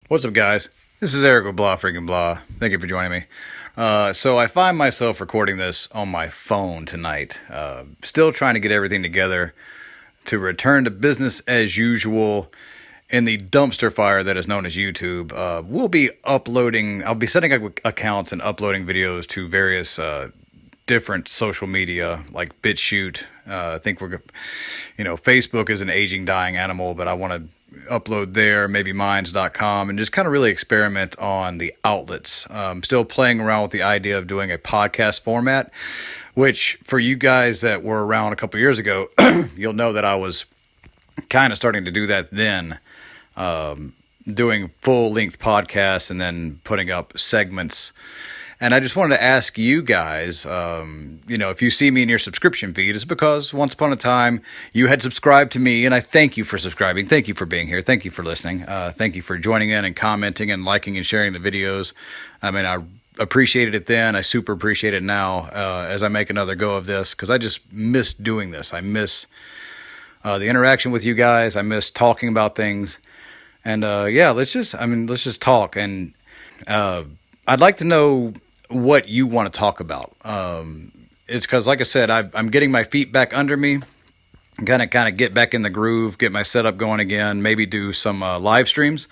What's up, guys? This is Eric with Blah Freaking Blah. Thank you for joining me. So I find myself recording this on my phone tonight. Still trying to get everything together to return to business as usual in the dumpster fire that is known as YouTube. I'll be setting up accounts and uploading videos to various different social media like BitChute. I think Facebook is an aging, dying animal, but I want to upload there, maybe minds.com, and just kind of really experiment on the outlets. Still playing around with the idea of doing a podcast format, which for you guys that were around a couple years ago, you'll know that I was kind of starting to do that then, doing full-length podcasts and then putting up segments. And I just wanted to ask you guys, if you see me in your subscription feed, it's because once upon a time you had subscribed to me, and I thank you for subscribing. Thank you for being here. Thank you for listening. Thank you for joining in and commenting and liking and sharing the videos. I mean, I appreciated it then. I super appreciate it now as I make another go of this because I just miss doing this. I miss the interaction with you guys. I miss talking about things. And let's just talk. And I'd like to know what you want to talk about. It's because, like I said, I'm getting my feet back under me, kind of get back in the groove, get my setup going again, maybe do some live streams,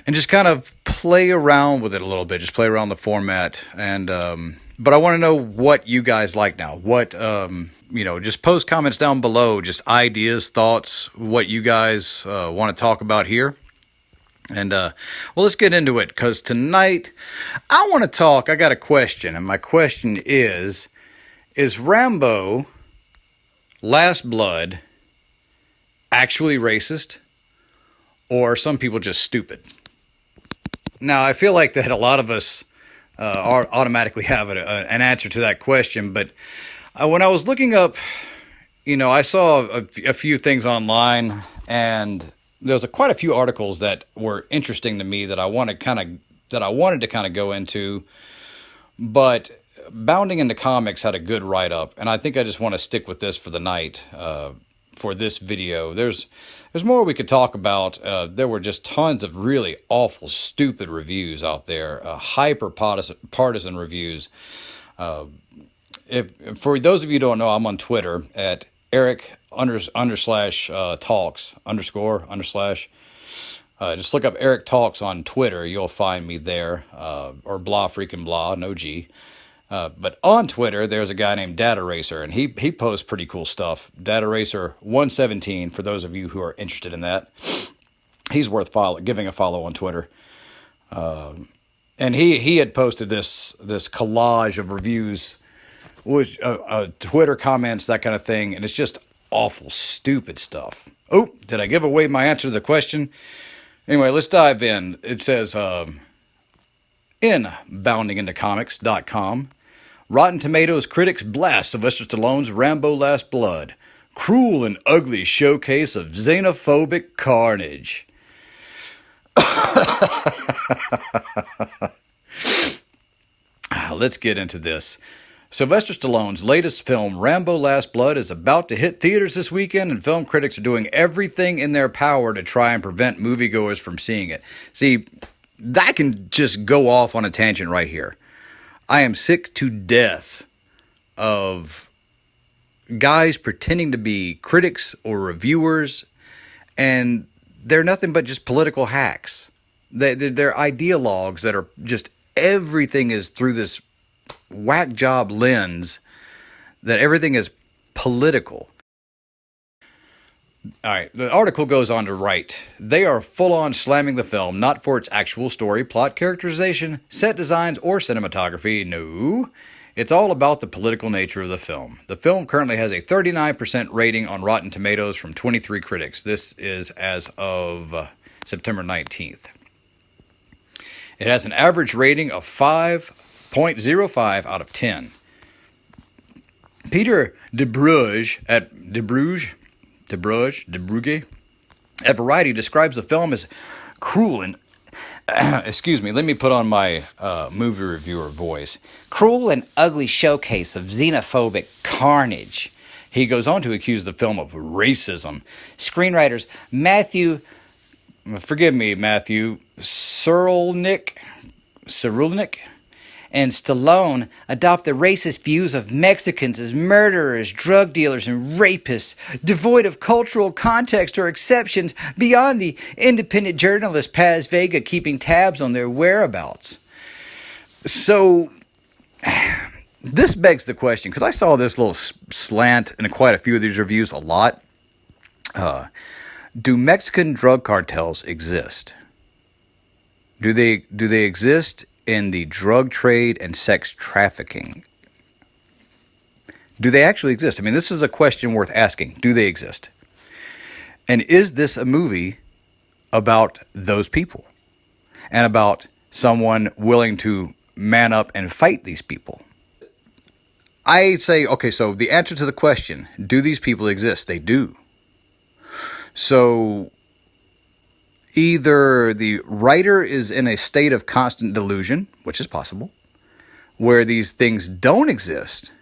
and just kind of play around with it a little bit, just play around the format. And but I want to know what you guys like now. What just post comments down below, just ideas, thoughts, what you guys want to talk about here. And, let's get into it, because tonight I want to talk. I got a question, and my question is Rambo Last Blood actually racist, or are some people just stupid? Now, I feel like that a lot of us automatically have an answer to that question, but when I was looking up, I saw a few things online, and there's quite a few articles that were interesting to me that I wanted to kind of go into, but Bounding into Comics had a good write-up, and I think I just want to stick with this for the night for this video. There's more we could talk about. There were just tons of really awful, stupid reviews out there, hyper-partisan reviews. For those of you who don't know, I'm on Twitter at Eric _talks _/. Just look up Eric Talks on Twitter. You'll find me there, or Blah Freaking Blah, no G. But on Twitter, there's a guy named Data Racer, and he posts pretty cool stuff. Data Racer 117, for those of you who are interested in that. He's worth giving a follow on Twitter. And he had posted this collage of reviews, which Twitter comments, that kind of thing, and it's just awful, stupid stuff. Oh, did I give away my answer to the question? Anyway, let's dive in. It says, in boundingintocomics.com, Rotten Tomatoes critics blast Sylvester Stallone's Rambo Last Blood. Cruel and ugly showcase of xenophobic carnage. Let's get into this. Sylvester Stallone's latest film, Rambo Last Blood, is about to hit theaters this weekend, and film critics are doing everything in their power to try and prevent moviegoers from seeing it. See, that can just go off on a tangent right here. I am sick to death of guys pretending to be critics or reviewers, and they're nothing but just political hacks. They're ideologues that are just, everything is through this whack job lens, that everything is political. All right, the article goes on to write, they are full-on slamming the film, not for its actual story, plot, characterization, set designs, or cinematography. No, it's all about the political nature of the film. The film currently has a 39% rating on Rotten Tomatoes from 23 critics. This is as of September 19th. It has an average rating of 5.05 out of 10. Peter de Bruges at Variety describes the film as cruel and excuse me, let me put on my movie reviewer voice. Cruel and ugly showcase of xenophobic carnage. He goes on to accuse the film of racism. Screenwriters Matthew forgive me, Matthew, Cyrulnik, and Stallone adopt the racist views of Mexicans as murderers, drug dealers, and rapists, devoid of cultural context or exceptions beyond the independent journalist Paz Vega keeping tabs on their whereabouts. So, this begs the question, because I saw this little slant in quite a few of these reviews a lot. Do Mexican drug cartels exist? Do they exist in the drug trade and sex trafficking? Do they actually exist? I mean, this is a question worth asking. Do they exist? And is this a movie about those people? And about someone willing to man up and fight these people? I say, okay, so the answer to the question, do these people exist? They do. So either the writer is in a state of constant delusion, which is possible, where these things don't exist.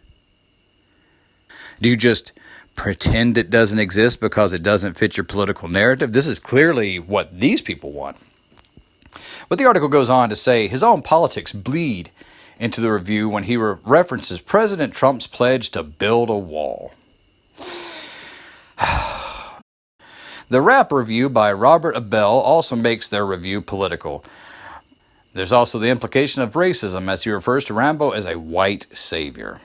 Do you just pretend it doesn't exist because it doesn't fit your political narrative? This is clearly what these people want. But the article goes on to say his own politics bleed into the review when he references President Trump's pledge to build a wall. The rap review by Robert Abel also makes their review political. There's also the implication of racism as he refers to Rambo as a white savior.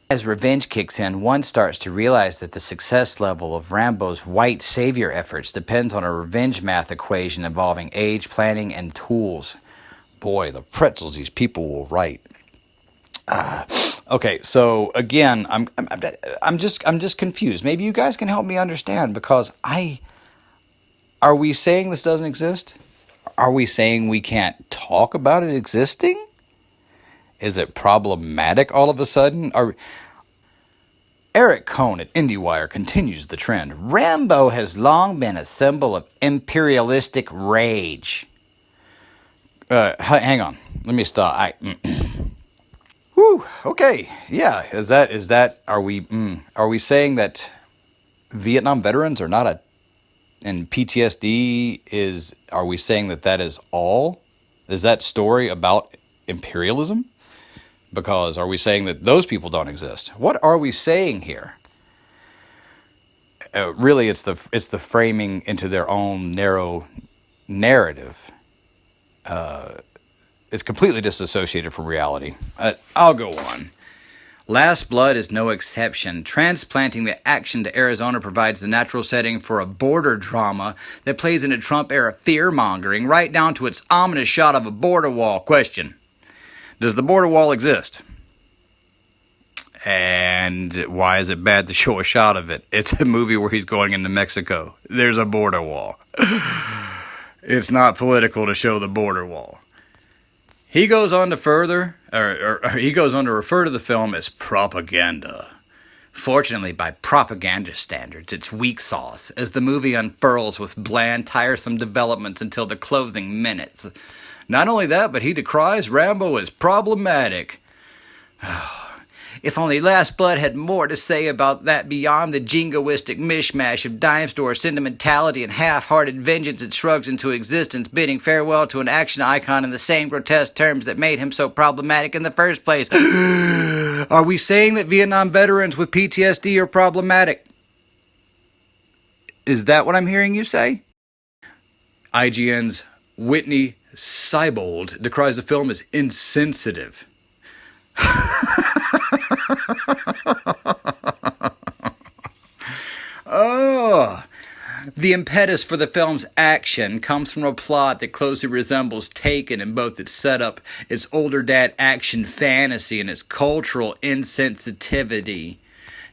As revenge kicks in, one starts to realize that the success level of Rambo's white savior efforts depends on a revenge math equation involving age, planning, and tools. Boy, the pretzels these people will write. Okay, so again, I'm just confused. Maybe you guys can help me understand, because are we saying this doesn't exist? Are we saying we can't talk about it existing? Is it problematic all of a sudden? Eric Cohn at IndieWire continues the trend. Rambo has long been a symbol of imperialistic rage. Hang on. Let me stop. Whew, okay. Yeah. Is that are we saying that Vietnam veterans are not and PTSD are we saying that is all? Is that story about imperialism? Because are we saying that those people don't exist? What are we saying here? Really, it's the framing into their own narrow narrative. It's completely disassociated from reality. I'll go on. Last Blood is no exception. Transplanting the action to Arizona provides the natural setting for a border drama that plays into Trump-era fear-mongering, right down to its ominous shot of a border wall. Question: does the border wall exist? And why is it bad to show a shot of it? It's a movie where he's going into Mexico. There's a border wall. It's not political to show the border wall. He goes on to refer to the film as propaganda. Fortunately, by propaganda standards, it's weak sauce, as the movie unfurls with bland, tiresome developments until the closing minutes. Not only that, but he decries Rambo as problematic. If only Last Blood had more to say about that beyond the jingoistic mishmash of dime store sentimentality and half-hearted vengeance it shrugs into existence, bidding farewell to an action icon in the same grotesque terms that made him so problematic in the first place. Are we saying that Vietnam veterans with PTSD are problematic? Is that what I'm hearing you say? IGN's Whitney Seibold decries the film as insensitive. Oh, the impetus for the film's action comes from a plot that closely resembles Taken in both its setup, its older dad action fantasy, and its cultural insensitivity.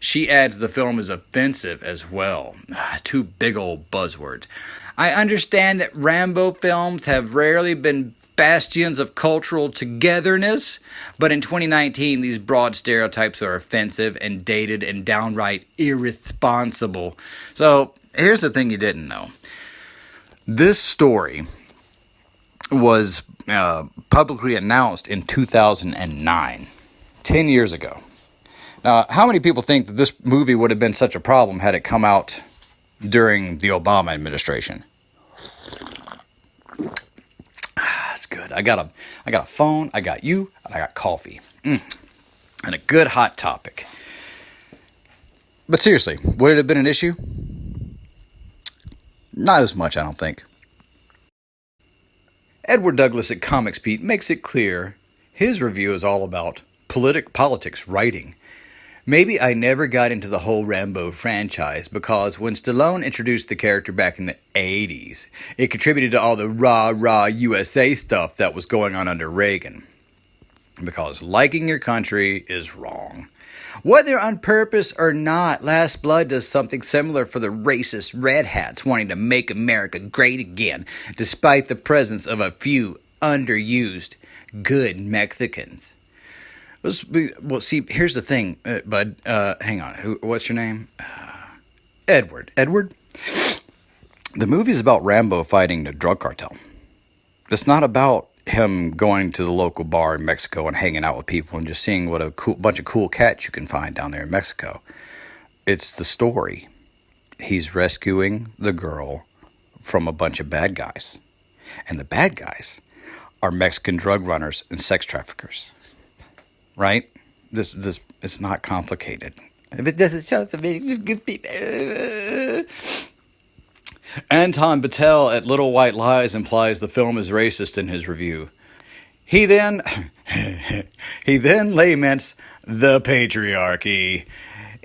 She adds the film is offensive as well. Two big old buzzwords. I understand that Rambo films have rarely been bastions of cultural togetherness, but in 2019, these broad stereotypes are offensive and dated and downright irresponsible. So, here's the thing you didn't know. This story was publicly announced in 2009, 10 years ago. Now, how many people think that this movie would have been such a problem had it come out during the Obama administration? good. I got a phone, I got you, and I got coffee. And a good hot topic. But seriously, would it have been an issue? Not as much, I don't think. Edward Douglas at Comics Pete makes it clear his review is all about politics writing. Maybe I never got into the whole Rambo franchise because when Stallone introduced the character back in the 80s, it contributed to all the rah-rah USA stuff that was going on under Reagan. Because liking your country is wrong. Whether on purpose or not, Last Blood does something similar for the racist red hats wanting to make America great again, despite the presence of a few underused good Mexicans. Well, see, here's the thing, bud. Hang on. What's your name? Edward. Edward? The movie's about Rambo fighting the drug cartel. It's not about him going to the local bar in Mexico and hanging out with people and just seeing what a bunch of cool cats you can find down there in Mexico. It's the story. He's rescuing the girl from a bunch of bad guys. And the bad guys are Mexican drug runners and sex traffickers. Right? This it's not complicated. If it doesn't show to me, Anton Battelle at Little White Lies implies the film is racist in his review. He then laments the patriarchy.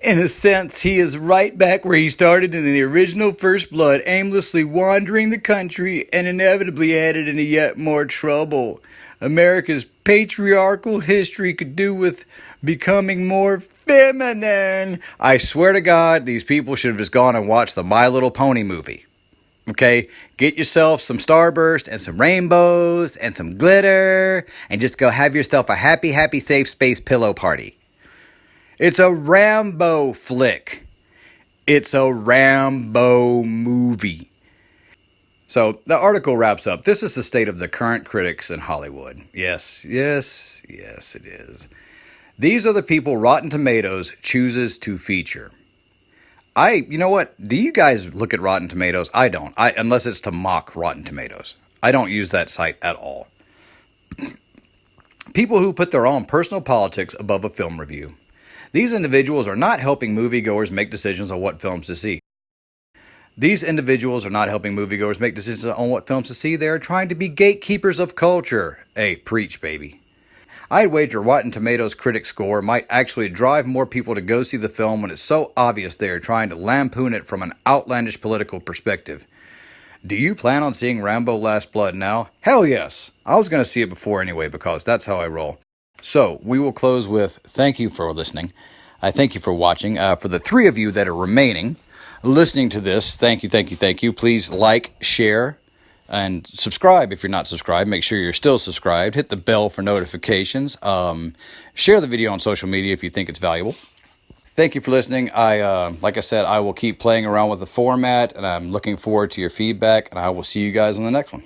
In a sense, he is right back where he started in the original First Blood, aimlessly wandering the country and inevitably headed into yet more trouble. America's patriarchal history could do with becoming more feminine. I swear to God, these people should have just gone and watched the My Little Pony movie. Okay? Get yourself some Starburst and some rainbows and some glitter and just go have yourself a happy, happy, safe space pillow party. It's a Rambo flick. It's a Rambo movie. So the article wraps up. This is the state of the current critics in Hollywood. Yes, it is. These are the people Rotten Tomatoes chooses to feature. You know what? Do you guys look at Rotten Tomatoes? I don't. Unless it's to mock Rotten Tomatoes. I don't use that site at all. People who put their own personal politics above a film review. These individuals are not helping moviegoers make decisions on what films to see. These individuals are not helping moviegoers make decisions on what films to see. They are trying to be gatekeepers of culture. Hey, preach, baby. I'd wager Rotten Tomatoes critic score might actually drive more people to go see the film when it's so obvious they are trying to lampoon it from an outlandish political perspective. Do you plan on seeing Rambo Last Blood now? Hell yes. I was going to see it before anyway because that's how I roll. So, we will close with thank you for listening. I thank you for watching. For the 3 of you that are remaining, listening to this, thank you. Please like, share, and subscribe if you're not subscribed. Make sure you're still subscribed. Hit the bell for notifications. Share the video on social media if you think it's valuable. Thank you for listening. Like I said, I will keep playing around with the format, and I'm looking forward to your feedback, and I will see you guys on the next one.